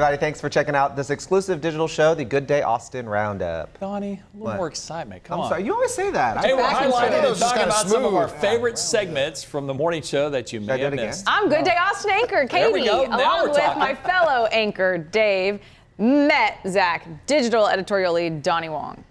everybody. Thanks for checking out this exclusive digital show, the Good Day Austin Roundup. Donnie, a little more excitement. Come on. I'm sorry. You always say that. Hey, we're highlighting and talking about some of our smooth. favorite segments from the morning show that you may have missed. I'm Good Day Austin anchor Katie, along with my fellow anchor Dave, met Zach, digital editorial lead Donnie Wong.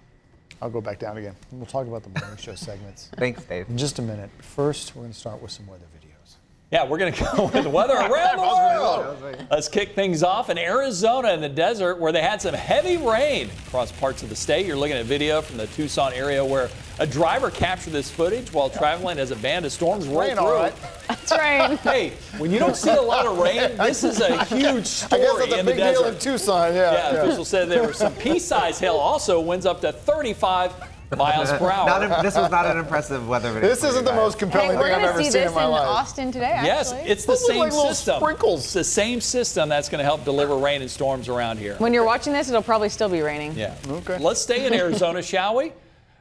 I'll go back down again. We'll talk about the morning show segments. Thanks, Dave. In just a minute. First, we're going to start with some weather videos. Yeah, we're going to go with the weather around the world. Let's kick things off in Arizona in the desert where they had some heavy rain across parts of the state. You're looking at a video from the Tucson area where a driver captured this footage while traveling as a band of storms rolled through. Right. That's rain. Hey, when you don't see a lot of rain, this is a huge story I guess that's a in the big deal in desert. Tucson, Yeah, officials said there was some pea-sized hail. Also, winds up to 35 miles per hour. This was not an impressive weather video. This isn't the most compelling We're thing I've going to ever see seen this in my life. Austin today, actually. Yes, it's the Those look same like little system. sprinkles. It's the same system that's going to help deliver rain and storms around here. When you're watching this, it'll probably still be raining. Yeah. Okay. Let's stay in Arizona, shall we?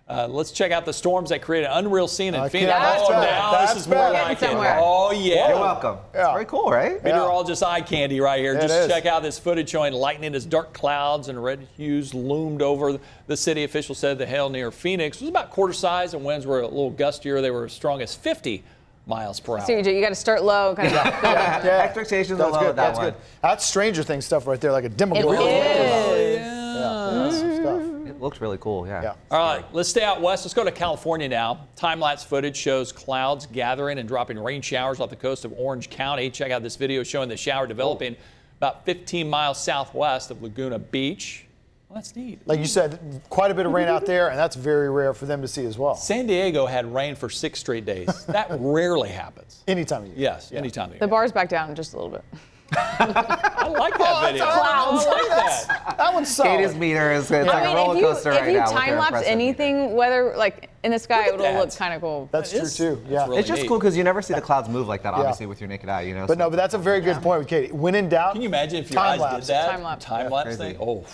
Let's check out the storms that create an unreal scene in Phoenix. That's Oh, better. now That's this is more better. like it. Somewhere. Oh, yeah. You're welcome. Yeah. It's very cool, right? Meteorologist eye candy right here. It Just is. check out this footage showing lightning as dark clouds and red hues loomed over the city. Officials said the hail near Phoenix was about quarter size and winds were a little gustier. They were as strong as 50 miles per hour. So you got to start low. Kind of Yeah. Expectations are That's low good. with that That's one. good. That's Stranger Things stuff right there, like a dim It of is. Yeah, that's some stuff. It looks really cool, yeah. All right, let's stay out west. Let's go to California now. Time-lapse footage shows clouds gathering and dropping rain showers off the coast of Orange County. Check out this video showing the shower developing about 15 miles southwest of Laguna Beach. Well, that's neat. Like you said, quite a bit of rain out there, and that's very rare for them to see as well. San Diego had rain for 6 straight days. That rarely happens. Any time of year. Yes, anytime of The year. bar's back down just a little bit. I like that video. Clouds. I like that. That one's solid. Katie's meter is it's like a roller coaster right if you now. with her time lapse impressive anything, whether like in the sky, Look it'll at look that. kind of cool. That's That true is- too. that's Yeah. really It's just neat. cool because you never see the clouds move like that, obviously, with your naked eye, you know. But no, but that's a very good point with Katie. When in doubt, Can you imagine if your eyes time-lapse. did that? Time-lapse. Time-lapse Yeah, thing? crazy. Oh.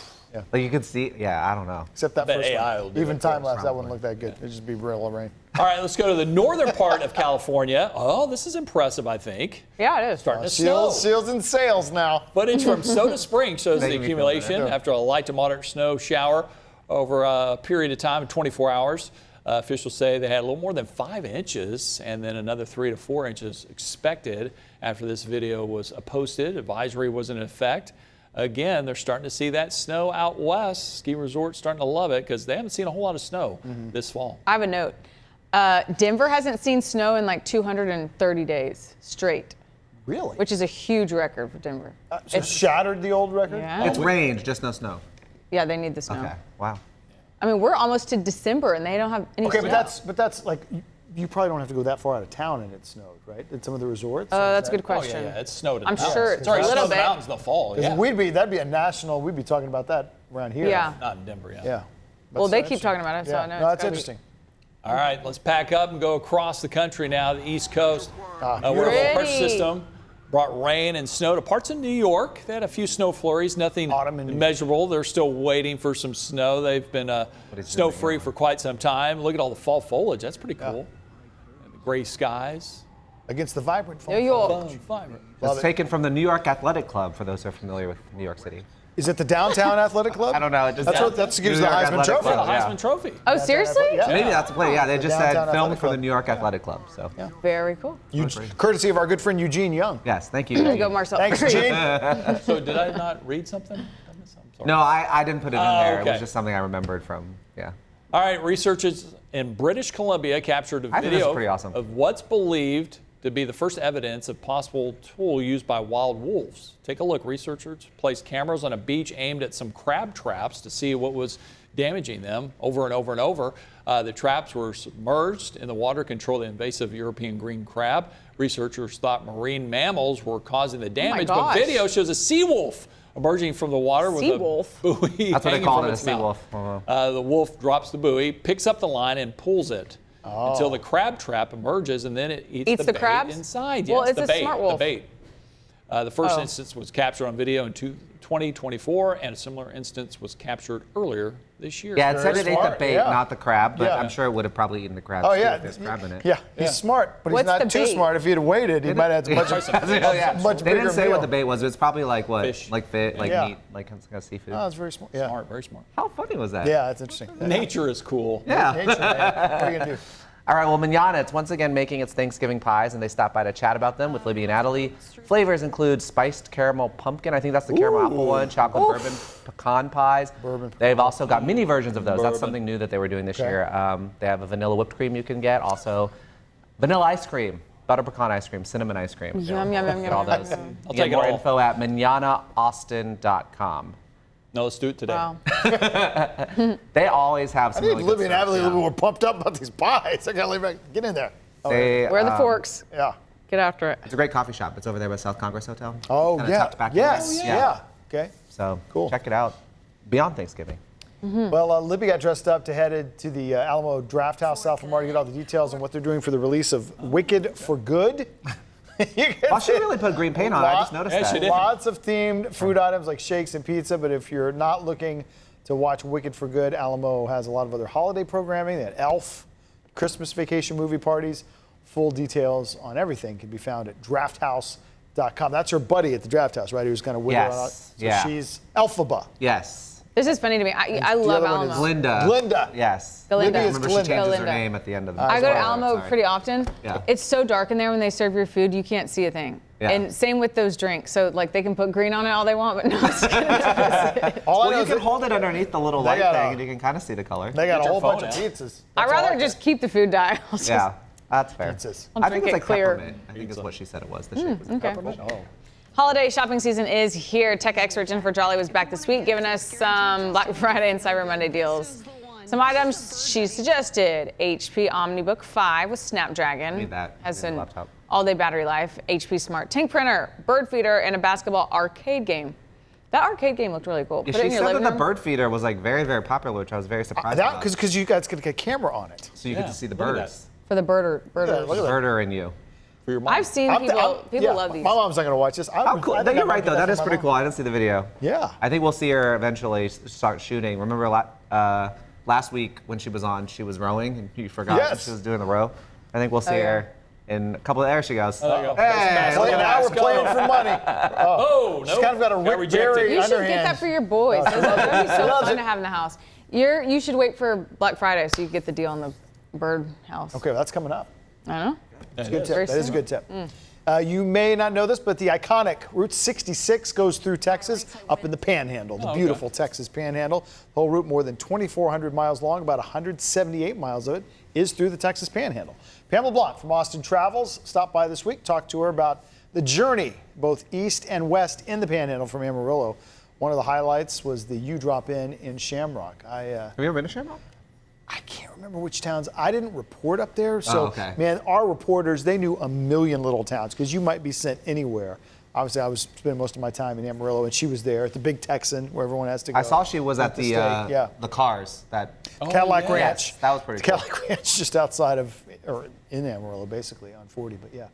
Like you can see, yeah, I don't know. except that Bet first AI one. will do Even it for us, time lapse, that probably. wouldn't look that good. It'd just be real rain. All right, let's go to the northern part of California. Oh, this is impressive, I think. Yeah, it is. Starting to snow. Shields and sails now. Footage from Soda Springs shows the Making me feel better. accumulation after a light to moderate snow shower over a period of time of 24 hours. Officials say they had a little more than 5 inches and then another 3 to 4 inches expected after this video was posted. Advisory was in effect. Again, they're starting to see that snow out west. Ski resorts starting to love it because they haven't seen a whole lot of snow this fall. I have a note. Denver hasn't seen snow in like 230 days straight, Really? which is a huge record for Denver. So shattered the old record? Yeah. It's rained, just no snow. Yeah, they need the snow. Okay, wow. I mean, we're almost to December and they don't have any Okay, snow. but that's like you probably don't have to go that far out of town and it snowed, right? At some of the resorts. That's a good Oh, question. yeah, it's snowed in I'm the mountains. sure It's already a little snowed in the bit. mountains in the fall. Yeah. That'd be a national. We'd be talking about that around here. Yeah. Not in Denver, yeah. Yeah. Well, That's they so keep talking about it, so Yeah. I know No, it's that's gotta be- interesting. All right, let's pack up and go across the country now, the East Coast. Where a Pretty. pressure system brought rain and snow to parts of New York. They had a few snow flurries, nothing Autumn in New York. measurable. They're still waiting for some snow. They've been snow-free for quite some time. Look at all the fall foliage. That's pretty cool. And the gray skies. Against the vibrant fall. New York. Vibrant. It's taken from the New York Athletic Club, for those who are familiar with New York City. Is it the Downtown Athletic Club? I don't know. It just That's what gives New the York Heisman Athletic Trophy. The Club, yeah. Heisman Trophy. Oh, seriously? Yeah. Maybe that's the play. Yeah, they just said Downtown filmed Athletic for the Club. New York Athletic Club. So Very cool. Courtesy of our good friend Eugene Young. yes, thank you. There you go, Marcel. Thanks, Eugene. So did I not read something? I'm sorry. No, I didn't put it in there. It okay. was just something I remembered from, yeah. All right, researchers in British Columbia captured a I think this is video pretty awesome. of what's believed to be the first evidence of possible tool used by wild wolves. Take a look. Researchers placed cameras on a beach aimed at some crab traps to see what was damaging them over and over and over. The traps were submerged in the water to control the invasive European green crab. Researchers thought marine mammals were causing the damage, but gosh. video shows a sea wolf emerging from the water with Sea wolf? a buoy That's what they hanging call from it, a its sea mouth. wolf. The wolf drops the buoy, picks up the line, and pulls it until the crab trap emerges, and then it eats the bait crabs? inside. Well, Yes, it's the a bait, smart wolf. The bait. The first instance was captured on video in 2024, and a similar instance was captured earlier this year. Yeah, it said it ate the smart, bait, yeah. not the crab, but Yeah. I'm sure it would have probably eaten the crab Oh too yeah, if there's crab in it. Yeah, he's smart, but What's he's not the too bait? smart. If he'd have waited, he might have had much They bigger didn't say meal. what the bait was. It's probably like what? Fish. Like Yeah. meat, like some kind of seafood. Oh, that's very smart. Yeah, Smart, very smart. How funny was that? yeah, that's interesting. Nature is cool. Yeah. Nature, man. What are you gonna do? All right, well, Manana, it's once again making its Thanksgiving pies, and they stopped by to chat about them with Libby and Natalie. Flavors include spiced caramel pumpkin, I think that's the caramel apple one, chocolate bourbon pecan pies. They've also got mini versions of those. That's something new that they were doing this year. They have a vanilla whipped cream you can get, also vanilla ice cream, butter pecan ice cream, cinnamon ice cream. Yum, yum, yum, Get all yum, those. yum. You I'll get take it more all. info at mananaaustin.com. No, let's do it today. Wow. They always have I some think really Libby good and Natalie stuff. were pumped up about these pies. I gotta leave back. Get in there. Oh, They, Where are the forks? yeah. Get after it. It's a great coffee shop. It's over there by South Congress Hotel. Oh Kinda yeah. tucked back in Yes. there. Yeah. Okay. So Cool. check it out. Beyond Thanksgiving. Well, Libby got dressed up to head to the Alamo Draft House South Lamar to get all the details on what they're doing for the release of Wicked for Good. Oh, she really put green paint on it. I just noticed Yeah, that. she did. Lots of themed food items like shakes and pizza, but if you're not looking to watch Wicked for Good, Alamo has a lot of other holiday programming. They had Elf, Christmas vacation movie parties. Full details on everything can be found at drafthouse.com. That's her buddy at the Draft House, right? Who's kind of with her on it. Yes, So yeah. she's Elphaba. Yes. This is funny to me. I the love other one is Alamo. Glinda. Glinda. Yes. Glinda. I Libby is remember Glinda. she changes her Glinda. name at the end of the I go to Sorry. Alamo pretty often. Yeah. It's so dark in there when they serve your food, you can't see a thing. Yeah. And same with those drinks. So like they can put green on it all they want, but no one's gonna All I Well, know you is can that hold it underneath the little They light got thing a- and you can kind of see the color. they got Get a your whole bunch phone of out. pizzas. I'd That's all rather I just keep the food diet. Yeah, that's fair. Pizzas. I'll I think drink it's it like clear. peppermint. I think is what she said it was. The shape was Okay. peppermint. Oh. Holiday shopping season is here. Tech expert Jennifer Jolly was back this week, giving us some Black Friday and Cyber Monday deals. Some items she suggested: HP OmniBook 5 with Snapdragon. Need that. Has Need a an laptop. all-day battery life. HP Smart Tank Printer, Bird Feeder, and a basketball arcade game. That arcade game looked really cool. Yeah, Put it she in your said that living the room. bird feeder was like very, very popular, which I was very surprised about. Because you guys could get a camera on it. So you get Yeah, to see the look at birds. For the birders. look at that. Birder and you. For your mom. I've seen people love these. My mom's not going to watch this. How cool. No, you're right, though. That is pretty cool. I didn't see the video. Yeah. I think we'll see her eventually start shooting. Remember last week when she was on, she was rowing and you forgot that Yes. she was doing the row? I think we'll see her in a couple of, there she goes. there you go. Hey, Look look at at Now that. we're playing for money. Oh, no. She's kind of got a Got Rick rejected. Barry You should underhand. get that for your boys. That would be so loves fun it. to have in the house. You should wait for Black Friday so you get the deal on the bird house. Okay, well, that's coming up. I don't know. That's a good tip. Very That is a soon. good tip. You may not know this, but the iconic Route 66 goes through Texas up in the Panhandle, the beautiful Texas Panhandle. The whole route, more than 2,400 miles long, about 178 miles of it is through the Texas Panhandle. Pamela Blunt from Austin Travels stopped by this week, talked to her about the journey, both east and west in the Panhandle from Amarillo. One of the highlights was the U-drop in Shamrock. Have you ever been to Shamrock? I can't remember which towns. I didn't report up there. So, okay. man, our reporters, they knew a million little towns because you might be sent anywhere. Obviously, I was spending most of my time in Amarillo, and she was there at the Big Texan where everyone has to go. I saw she was at the steak, the cars that. Cadillac yeah. Ranch. Yes, that was pretty cool. Cadillac Ranch just outside of, or in Amarillo, basically, on 40, but yeah.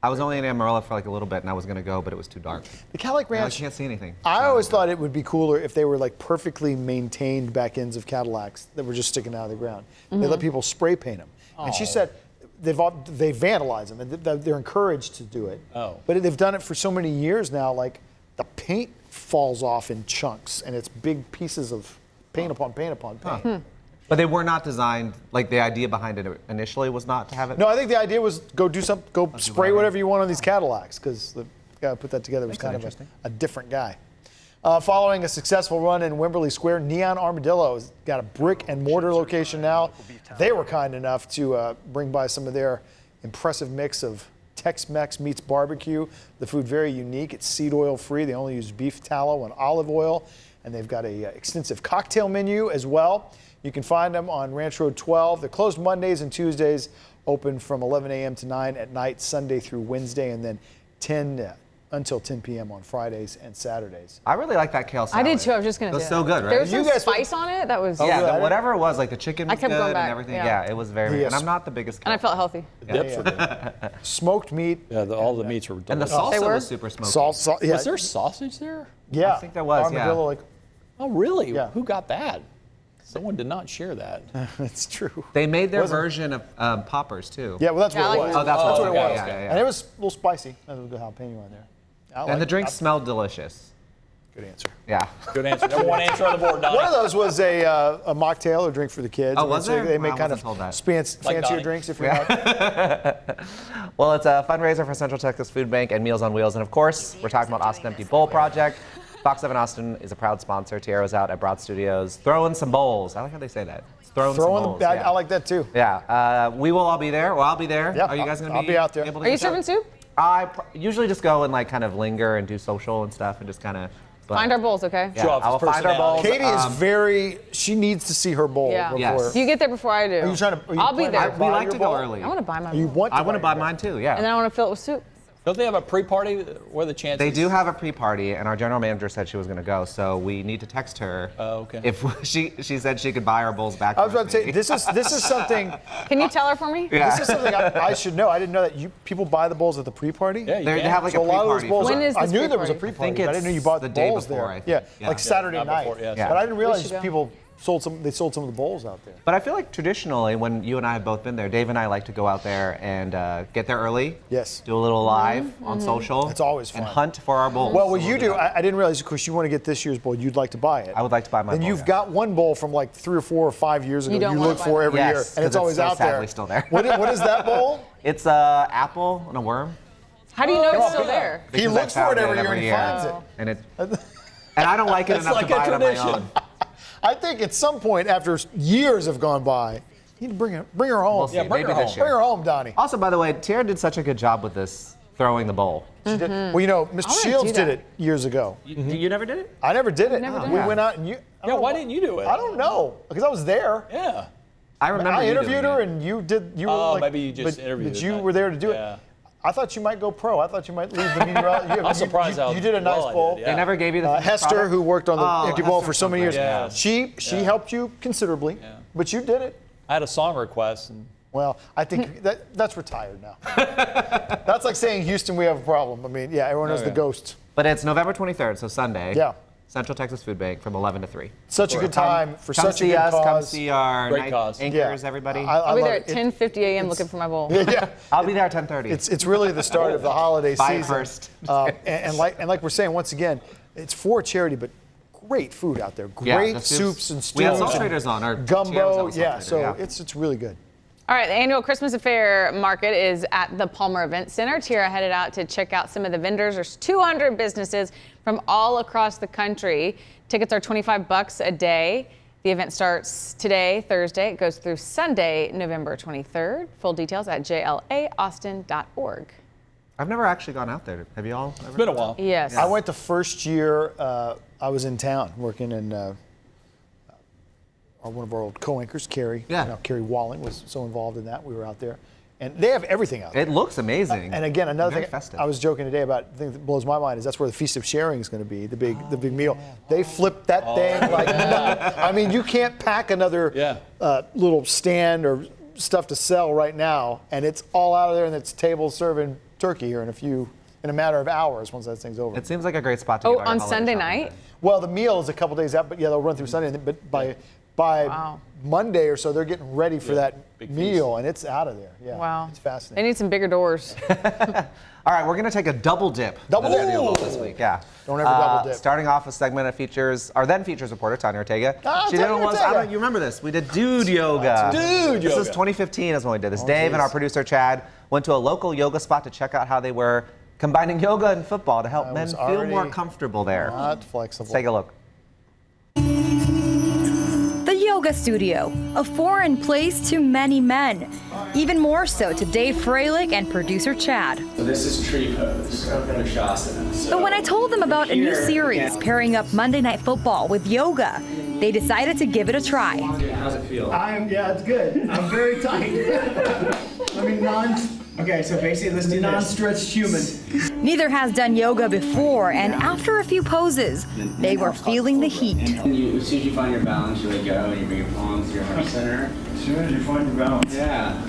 I was only in Amarillo for like a little bit, and I was gonna go, but it was too dark. The Cadillac I Ranch, can't see anything. I always thought it would be cooler if they were like perfectly maintained back ends of Cadillacs that were just sticking out of the ground. They let people spray paint them. And she said they vandalize them, and they're encouraged to do it. Oh. But they've done it for so many years now, like the paint falls off in chunks, and it's big pieces of paint upon paint upon paint. But they were not designed, like the idea behind it initially was not to have it. No, I think the idea was go spray whatever you want on these Cadillacs, because the guy who put that together was kind of a different guy. Following a successful run in Wimberley Square, Neon Armadillo has got a brick-and-mortar location now. They were kind enough to bring by some of their impressive mix of Tex-Mex meets barbecue. The food very unique. It's seed oil free. They only use beef tallow and olive oil, and they've got a extensive cocktail menu as well. You can find them on Ranch Road 12. They're closed Mondays and Tuesdays, open from 11 a.m. to 9 at night, Sunday through Wednesday, and then 10 until 10 p.m. on Fridays and Saturdays. I really like that kale I salad. did too. I was just gonna It was say so that. good, right? There was You some guys- spice on it. That was. Yeah, really? whatever it was, like the chicken was kept good going and back, everything. yeah. Yeah, it was very good. Yes. And I'm not the biggest And I kale felt healthy. Dips were good. Smoked meat. Yeah, all the meats were And the delicious. salsa were? was super smoky. Yeah. Was there sausage there? Yeah. I think there was, yeah. Armadillo, like, Oh, really? Yeah. Who got that? Someone did not share that. it's true. They made their Wasn't- version of poppers too. Yeah, well, that's Yeah, I what it like was. that. Oh, that's That's what what it okay, was. yeah, yeah, yeah. And it was a little spicy. That was a good jalapeno on there. And the drinks smelled delicious. Good answer. Yeah. Good answer. Number one answer on the board, Donnie. One of those was a mocktail or drink for the kids. Oh, was so there? They make Wow, I kind wasn't told of that. fancier Donnie. drinks if you're not. Well, it's a fundraiser for Central Texas Food Bank and Meals on Wheels. And of course, we're talking about Austin Empty Bowl Project. Fox 7 Austin is a proud sponsor. Tierra's out at Broad Studios throwing some bowls. I like how they say that. It's throwing some Throwing bowls. the, yeah. I like that too. Yeah, we will all be there. Well, I'll be there. Yeah, Are you guys going to I'll be out there. able to Are you get there? serving soup? I usually just go and like kind of linger and do social and stuff and just kind of Find our bowls, okay? Yeah, Show off I will his find our bowls. personality. Katie is she needs to see her bowl Yeah. before. Yes. You get there before I do. Are you trying to? Are you I'll be planning there. to We buy like your to go bowl? early. I want to buy my You bowl. want to I want to buy your bowl? mine too, yeah. And then I want to fill it with soup. Don't they have a pre-party? What are the chances? They do have a pre-party, and our general manager said she was going to go, so we need to text her. Oh, okay. If she said she could buy our bowls back. I was for about to say me. this is something. Can you tell her for me? Yeah. This is something I should know. I didn't know that people buy the bowls at the pre-party. Yeah, you They can. have like So a a lot of those pre-party. bowls. When is I this knew there was a pre-party? pre-party. I think but I didn't know you it's bought the the day bowls before, there. I think. Yeah, Yeah. like Saturday Not night. before, yes. Yeah. But I didn't realize should go. people sold some. They sold some of the bowls out there. But I feel like traditionally, when you and I have both been there, Dave and I like to go out there and get there early. Yes. Do a little live Mm-hmm. on social. That's always fun. And hunt for our bowls. Well, So what we'll you do, that. I didn't realize, of course, you want to get this year's bowl. You'd like to buy it. I would like to buy my Then bowl, you've yeah. got one bowl from like 3 or 4 or 5 years ago. You don't You wanna look buy for that. every Yes, year, 'cause and it's it's always so out there. sadly still there. What is that bowl? It's a apple and a worm. How do you know Come it's on, still Pete. there? He Because I looks for found it every year and he finds it. And it. And I don't like it It's enough like to a buy it on my tradition. own. I think at some point, after years have gone by, you need to bring her home. We'll see. Yeah, bring Maybe her this home. year. Bring her home, Donnie. Also, by the way, Tierra did such a good job with this throwing the bowl. She did. Well, you know, Mr. wanna Shields do did that. it years ago. You never did it? I never did it. never done We it. went out and you. I Yeah, don't why know. didn't you do it? I don't know because I was there. Yeah. I remember. I you interviewed doing her it. and you did. You were Oh, like, maybe you just interviewed But her you that- were there to do yeah. it. I thought you might go pro. I thought you might leave the meteorology. I'm surprised how you did a nice well I did, bowl. yeah. They never gave you the finished Hester, product? who worked on the Oh, empty bowl Hester's for so many years, Yeah. she helped you considerably, Yeah. but you did it. I had a song request, and Well, I think that's retired now. That's like saying, Houston, we have a problem. I mean, yeah, everyone knows the yeah. ghost. But it's November 23rd, so Sunday. Yeah. Central Texas Food Bank from 11 to 3. Such a good time for Come such a see good us. Come cause. see our Great night cause. anchors, Yeah. everybody. I'll be love there it. at 10:50 a.m. looking for my bowl. Yeah. I'll be there at 10:30. It's really the start of the holiday Buy it season. first. And like we're saying once again, it's for charity, but great food out there. Yeah, Great the soups and stews. We had and Salt Traders on. Our gumbo. Tierra's Yeah, Salt so Trader, it's really good. All right, the annual Christmas Affair market is at the Palmer Event Center. Tierra headed out to check out some of the vendors. There's 200 businesses from all across the country. Tickets are $25 a day. The event starts today, Thursday. It goes through Sunday, November 23rd. Full details at jlaaustin.org. I've never actually gone out there. Have you all? it's been a while. Yes. I went the first year I was in town working in one of our old co-anchors, Carrie. Yeah. You know, Carrie Walling was so involved in that. We were out there. And they have everything out there. It looks amazing. And again, another Very thing festive. I was joking today about, the thing that blows my mind is that's where the Feast of Sharing is going to be, the big meal. They flipped that thing like nothing. I mean, you can't pack another little stand or stuff to sell right now, and it's all out of there, and it's tables serving turkey here in a matter of hours once that thing's over. It seems like a great spot to Oh, get all your on holiday Sunday shopping. night? Well, the meal is a couple days out, but yeah, they'll run through Sunday. But by Wow. Monday or so, they're getting ready for that big meal, and it's out of there. Yeah, Wow. it's They fascinating. need some bigger doors. All right, we're going to take a double dip. Double in the dip. Studio Bowl this week. Yeah. Don't ever double dip. Starting off a segment that features our then features reporter Tanya Ortega. Tanya Ortega. You remember this? We did dude yoga. Dude This yoga. is 2015 is when we did this. Dave and geez. our producer Chad went to a local yoga spot to check out how they were combining yoga and football to help men was feel more already comfortable there. Not flexible. Let's take a look. The Yoga Studio, a foreign place to many men. Even more so to Dave Freilich and producer Chad. So this is tree pose, Vrishasana. But when I told them about a new series pairing up Monday Night Football with yoga, they decided to give it a try. How's it feel? Yeah, it's good. I'm very tight. I mean, Okay, so basically let's do non-stretched human. Neither has done yoga before, and after a few poses, they were feeling the heat. As soon as you find your balance, you let go and you bring your palms to your heart center. As soon as you find your balance. Yeah.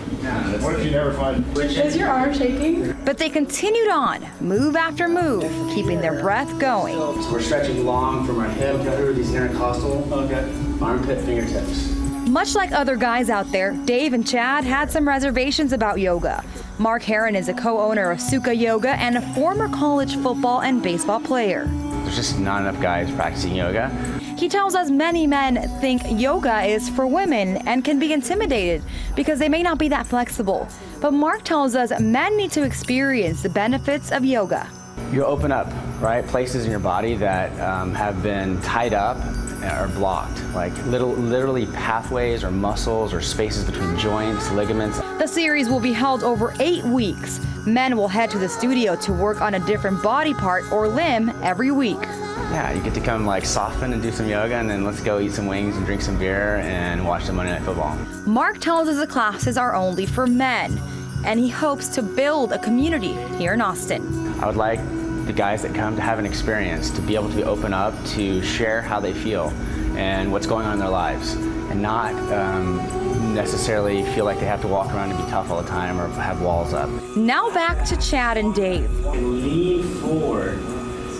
What if you never find it? Is your arm shaking? But they continued on, move after move, keeping their breath going. So we're stretching long from our hip through these intercostal armpit fingertips. Much like other guys out there, Dave and Chad had some reservations about yoga. Mark Heron is a co-owner of Suka Yoga and a former college football and baseball player. There's just not enough guys practicing yoga. He tells us many men think yoga is for women and can be intimidated because they may not be that flexible. But Mark tells us men need to experience the benefits of yoga. You open up, right, places in your body that have been tied up or blocked, like literally pathways or muscles or spaces between joints, ligaments. The series will be held over 8 weeks. Men will head to the studio to work on a different body part or limb every week. Yeah, you get to come like soften and do some yoga, and then let's go eat some wings and drink some beer and watch some Monday Night Football. Mark tells us the classes are only for men, and he hopes to build a community here in Austin. I would like the guys that come to have an experience, to be able to open up, to share how they feel and what's going on in their lives, and not necessarily feel like they have to walk around and be tough all the time or have walls up. Now back to Chad and Dave. Lean forward.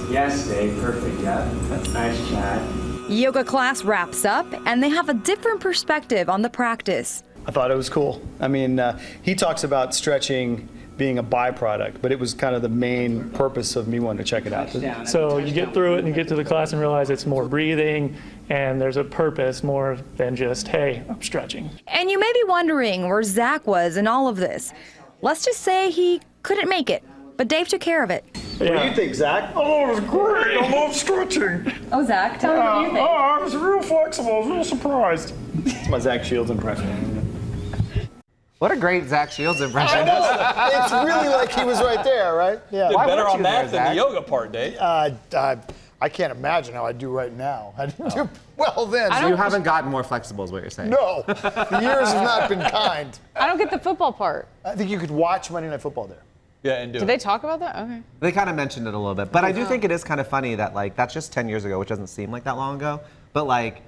Yes, Dave, perfect, yeah. That's nice, Chad. Yoga class wraps up, and they have a different perspective on the practice. I thought it was cool. I mean, he talks about stretching being a byproduct, but it was kind of the main purpose of me wanting to check it out. So you get through it and you get to the class and realize it's more breathing and there's a purpose more than just, hey, I'm stretching. And you may be wondering where Zach was in all of this. Let's just say he couldn't make it, but Dave took care of it. What do you think, Zach? Oh, it was great. I love stretching. Oh, Zach, tell me what you think. Oh, I was real flexible. I was real surprised. It's my Zach Shields impression. What a great Zach Shields impression. It's really like he was right there, right? Yeah. Did Why better weren't on you that there, than the Zach? yoga part, Dave. I can't imagine how I do right now. I didn't do well then. So you haven't gotten more flexible is what you're saying. No, the years have not been kind. I don't get the football part. I think you could watch Monday Night Football there. Yeah, and do Did it. they talk about that? Okay. They kind of mentioned it a little bit, but I do think it is kind of funny that like that's just 10 years ago, which doesn't seem like that long ago, but like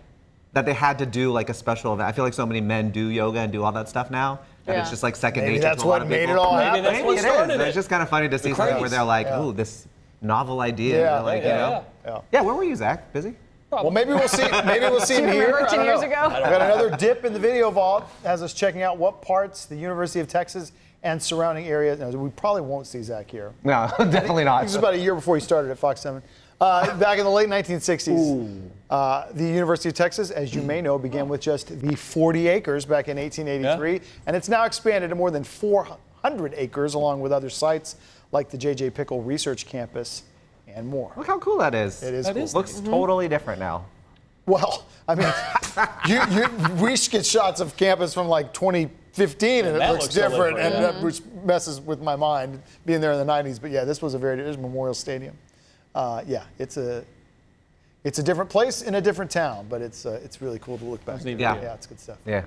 that they had to do like a special event. I feel like so many men do yoga and do all that stuff now, and it's just like second Maybe nature that's to a lot what of made people. it all Maybe happen. that's what Maybe it started is. it. It's just kind of funny to see something where craze. they're like, ooh, this novel idea. Yeah, like, yeah. you know. Yeah, where were you, Zach? Busy? Well, maybe we'll see. Maybe we'll see him here. Remember 10 years ago? I got another dip in the video vault. Has us checking out what parts the University of Texas and surrounding areas. Now, we probably won't see Zach here. No, definitely not. This was about a year before he started at Fox 7. Back in the late 1960s, the University of Texas, as you may know, began with just the 40 acres back in 1883, and it's now expanded to more than 400 acres, along with other sites like the J.J. Pickle Research Campus and more. Look how cool that is. It is cool. Looks totally different now. Well, I mean, we get shots of campus from like 2015, and it that looks looks so different, different, and which messes with my mind being there in the 90s. But yeah, this was there's Memorial Stadium. Yeah, it's a different place in a different town, but it's really cool to look back. Yeah. Yeah, it's good stuff. Yeah.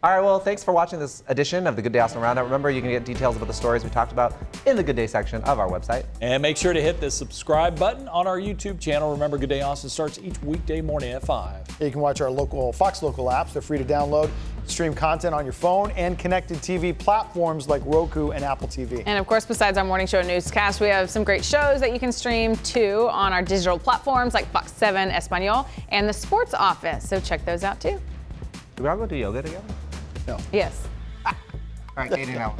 All right, well, thanks for watching this edition of the Good Day Austin Roundup. Remember, you can get details about the stories we talked about in the Good Day section of our website. And make sure to hit the subscribe button on our YouTube channel. Remember, Good Day Austin starts each weekday morning at 5. You can watch our Fox local apps. They're free to download, stream content on your phone, and connected TV platforms like Roku and Apple TV. And of course, besides our morning show newscast, we have some great shows that you can stream too on our digital platforms like Fox 7 Espanol and the Sports Office. So check those out too. Do we all go do yoga together? Yes. All right, dating now.